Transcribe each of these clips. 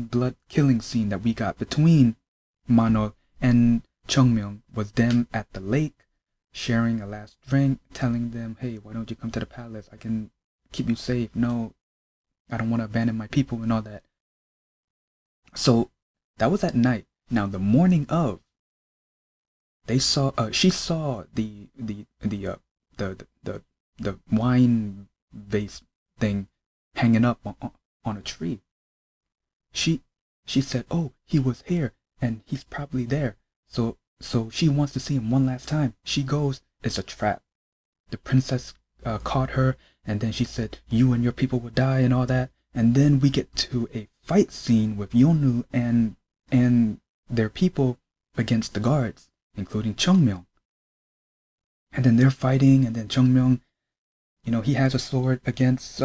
blood killing scene that we got between Manol and Chungmyung was them at the lake, sharing a last drink, telling them, hey, why don't you come to the palace? I can keep you safe. No, I don't want to abandon my people and all that. So that was at night. Now the morning of, she saw the wine vase thing hanging up on a tree. She said, oh, he was here and he's probably there. So she wants to see him one last time. She goes, it's a trap. The princess caught her, and then she said, you and your people will die and all that. And then we get to a fight scene with Yonu and their people against the guards, including Chungmyung. And then they're fighting, and then Chungmyung, he has a sword against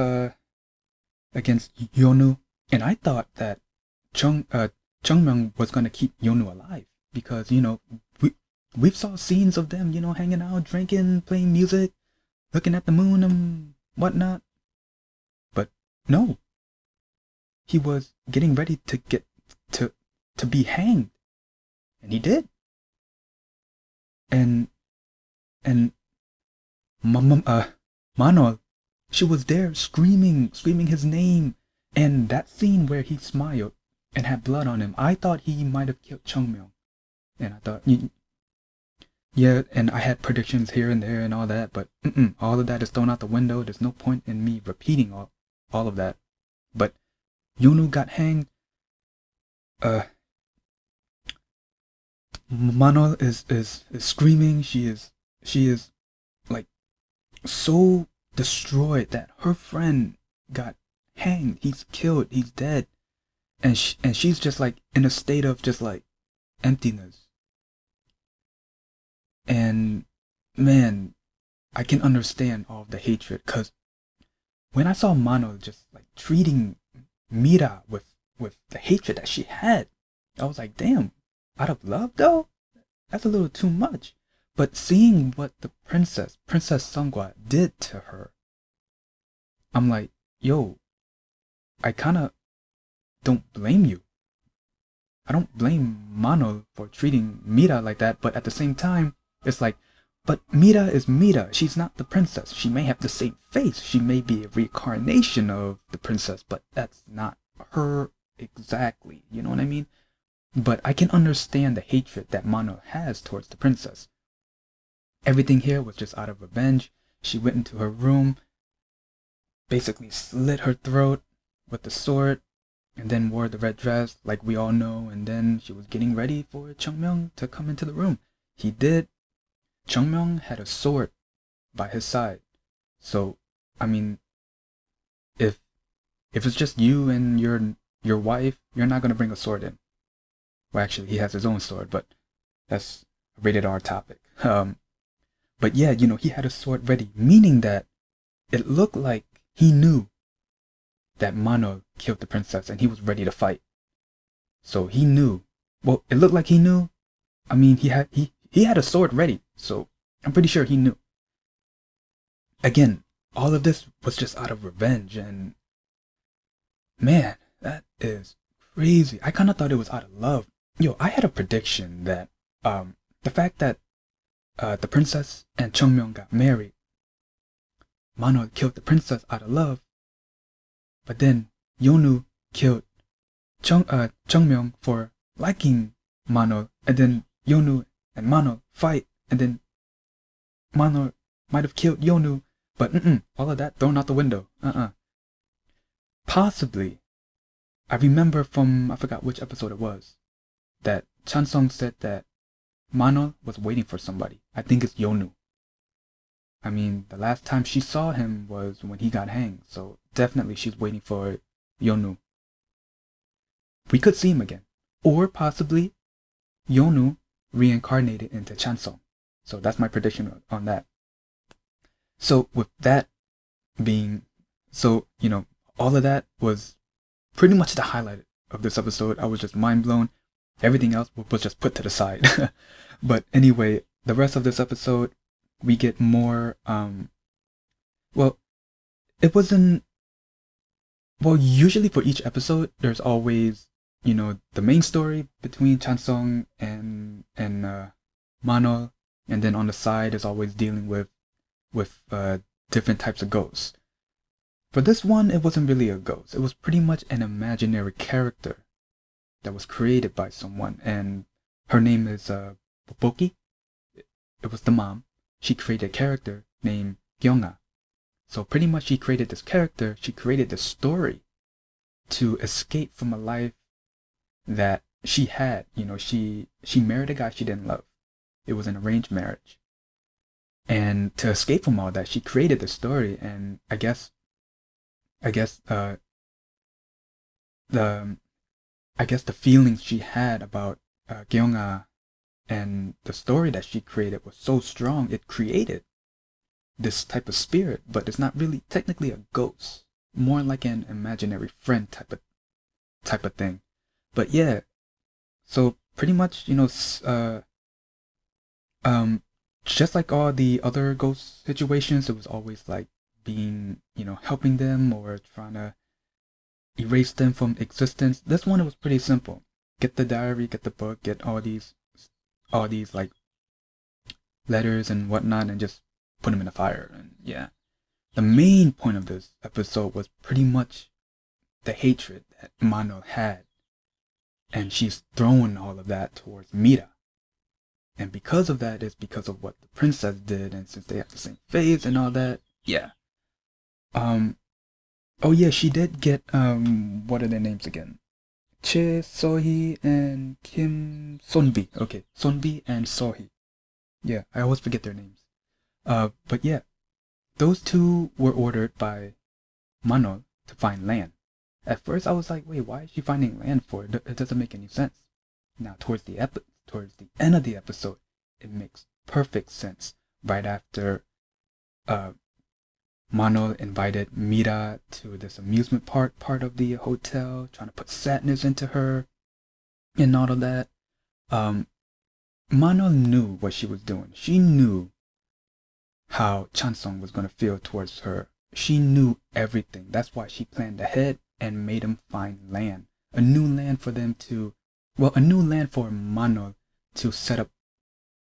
Yonu. And I thought that Chungmyung was gonna keep Yonu alive because we've saw scenes of them hanging out, drinking, playing music, looking at the moon and whatnot. But no, he was getting ready to get to be hanged, and he did. And Manol, she was there screaming his name. And that scene where he smiled and had blood on him, I thought he might have killed Chungmyung. And I thought, yeah, and I had predictions here and there and all that, but all of that is thrown out the window. There's no point in me repeating all of that. But Yunu got hanged. Manol is screaming. She is like so destroyed that her friend got hanged. He's killed. He's dead. And she's just like in a state of just like emptiness. And man, I can understand all of the hatred, because when I saw Mano just like treating Mira with the hatred that she had, I was like, damn, out of love though? That's a little too much. But seeing what the Princess Sungwa did to her, I'm like, yo, I kinda don't blame you. I don't blame Mano for treating Mira like that, but at the same time, it's like, but Mira is Mira. She's not the princess. She may have the same face. She may be a reincarnation of the princess, but that's not her exactly. You know what I mean? But I can understand the hatred that Mano has towards the princess. Everything here was just out of revenge. She went into her room, basically slit her throat with the sword, and then wore the red dress like we all know, and then she was getting ready for Chungmyung to come into the room. He did. Chungmyung had a sword by his side. So, I mean, if it's just you and your wife, you're not gonna bring a sword in. Well, actually, he has his own sword, but that's a rated R topic. But yeah, he had a sword ready, meaning that it looked like he knew that Mano killed the princess and he was ready to fight. So he knew. Well, it looked like he knew. I mean, he had a sword ready, so I'm pretty sure he knew. Again, all of this was just out of revenge, and man, that is crazy. I kind of thought it was out of love. Yo, I had a prediction that the fact that the princess and Chungmyung got married, Mano killed the princess out of love, but then Yonu killed Chungmyung for liking Mano, and then Yonu and Mano fight, and then Mano might have killed Yonu, but all of that thrown out the window. Possibly, I remember from, I forgot which episode it was, that Chansung said that Mano was waiting for somebody. I think it's Yonu. I mean, the last time she saw him was when he got hanged, so definitely she's waiting for Yonu. We could see him again. Or possibly Yonu reincarnated into Chansung. So that's my prediction on that. So with that being, all of that was pretty much the highlight of this episode. I was just mind blown. Everything else was just put to the side. But anyway, the rest of this episode, we get more, it wasn't, usually for each episode, there's always the main story between Chansung and Manol, and then on the side is always dealing with different types of ghosts. For this one, it wasn't really a ghost. It was pretty much an imaginary character that was created by someone, and her name is Boki. It was the mom. She created a character named Gyeonga. So pretty much she created this character, she created this story to escape from a life that she had. She married a guy she didn't love. It was an arranged marriage. And to escape from all that, she created this story, and I guess the feelings she had about Gyeonga and the story that she created was so strong, it created this type of spirit, but it's not really technically a ghost, more like an imaginary friend type of thing. But yeah, so pretty much, just like all the other ghost situations, it was always like being, helping them or trying to erase them from existence. This one, it was pretty simple. Get the diary, get the book, get all these like letters and whatnot, and just put them in the fire. And yeah, the main point of this episode was pretty much the hatred that Mano had, and she's throwing all of that towards Mira. And because of that, it's because of what the princess did, and since they have the same face and all that, yeah. Oh yeah, she did get what are their names again? Che Sohee and Kim Sonbi. Okay, Sonbi and Sohee. Yeah, I always forget their names. But yeah, those two were ordered by Manol to find land. At first, I was like, wait, why is she finding land for? It doesn't make any sense. Now, towards the end of the episode, it makes perfect sense. Right after Manol invited Mira to this amusement park part of the hotel, trying to put sadness into her and all of that. Manol knew what she was doing. She knew how Chansung was going to feel towards her. She knew everything. That's why she planned ahead and made him find land. A new land for Manol to set up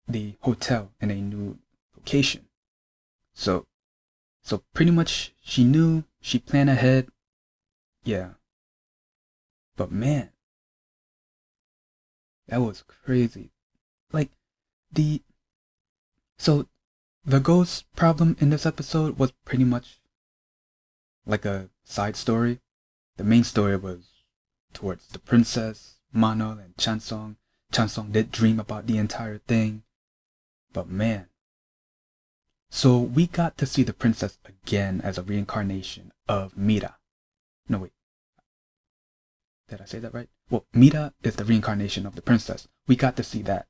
the hotel in a new location. So pretty much she knew, she planned ahead. Yeah. But man, that was crazy. Like, the ghost problem in this episode was pretty much like a side story. The main story was towards the princess, Manol, and Chansung. Chansung did dream about the entire thing. But man. So we got to see the princess again as a reincarnation of Mira. No, wait. Did I say that right? Well, Mira is the reincarnation of the princess. We got to see that.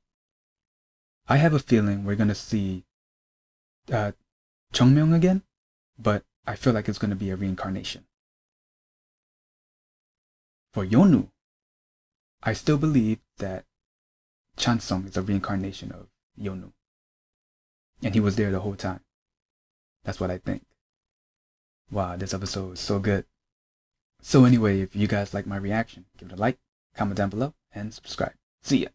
I have a feeling we're going to see Chungmyeong again, but I feel like it's going to be a reincarnation. For Yonu, I still believe that Chansung is a reincarnation of Yonu. And he was there the whole time. That's what I think. Wow, this episode is so good. So anyway, if you guys like my reaction, give it a like, comment down below, and subscribe. See ya!